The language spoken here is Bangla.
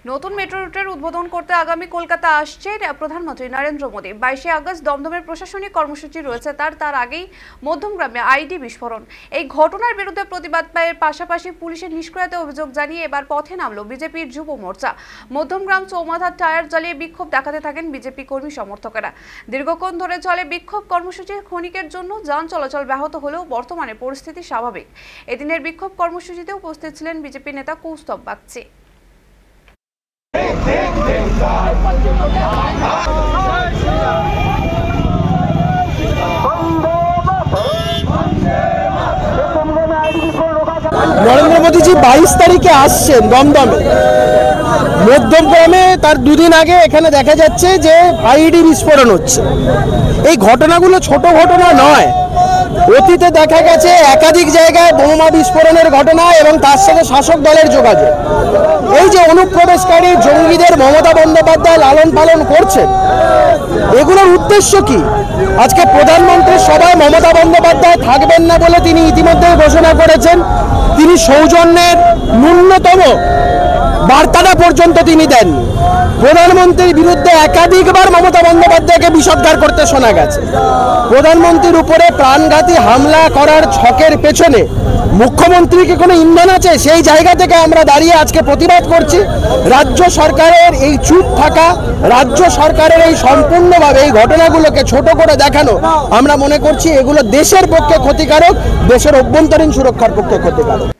নতুন মেট্রো রুটের উদ্বোধন করতে আগামী কলকাতা আসছেন প্রধানমন্ত্রী নরেন্দ্র মোদী। 22 আগস্ট দমদমের প্রশাসনিক কর্মসূচি রয়েছে তার আগেই মধ্যমগ্রামে আইডি বিস্ফোরণ। এই ঘটনার বিরুদ্ধে প্রতিবাদের পাশাপাশি পুলিশের নিষ্ক্রিয়তার অভিযোগ জানিয়ে এবার পথে নামলো বিজেপির যুব মোর্চা। মধ্যমগ্রাম চৌমাথার টায়ার জ্বালিয়ে বিক্ষোভ দেখাতে থাকেন বিজেপি কর্মী সমর্থকেরা। দীর্ঘক্ষণ ধরে চলে বিক্ষোভ কর্মসূচি। ক্ষণিকের জন্য যান চলাচল ব্যাহত হলেও বর্তমানে পরিস্থিতি স্বাভাবিক। এদিনের বিক্ষোভ কর্মসূচিতে উপস্থিত ছিলেন বিজেপি নেতা কৌস্তব বাগচি। নরেন্দ্র মোদীজি 22 তারিখে আসছেন দমদমে। মধ্যমগ্রামে তার দুদিন আগে এখানে দেখা যাচ্ছে যে আইডি বিস্ফোরণ হচ্ছে। এই ঘটনাগুলো ছোট ঘটনা নয়, অতীতে দেখা গেছে একাধিক জায়গায় বোমা বিস্ফোরণের ঘটনা এবং তার সাথে শাসক দলের যোগাযোগ। এই যে অনুপ্রবেশকারী জঙ্গিদের মমতা বন্দ্যোপাধ্যায় লালন পালন করছেন, এগুলোর উদ্দেশ্য কি? আজকে প্রধানমন্ত্রীর সভায় মমতা বন্দ্যোপাধ্যায় থাকবেন না বলে তিনি ইতিমধ্যেই ঘোষণা করেছেন। তিনি সৌজন্যের ন্যূনতম বার্তাটা পর্যন্ত তিনি দেননি। প্রধানমন্ত্রীর বিরুদ্ধে একাধিকবার মমতা বন্দ্যোপাধ্যায়কে বিষোদ্গার করতে শোনা গেছে। প্রধানমন্ত্রীর উপরে প্রাণঘাতী হামলা করার ছকের পেছনে মুখ্যমন্ত্রীকে কোনো ইন্ধন আছে? সেই জায়গা থেকে আমরা দাঁড়িয়ে আজকে প্রতিবাদ করছি। রাজ্য সরকারের এই চুপ থাকা, রাজ্য সরকারের এই সম্পূর্ণভাবে এই ঘটনাগুলোকে ছোট করে দেখানো, আমরা মনে করছি এগুলো দেশের পক্ষে ক্ষতিকারক, দেশের অভ্যন্তরীণ সুরক্ষার পক্ষে ক্ষতিকারক।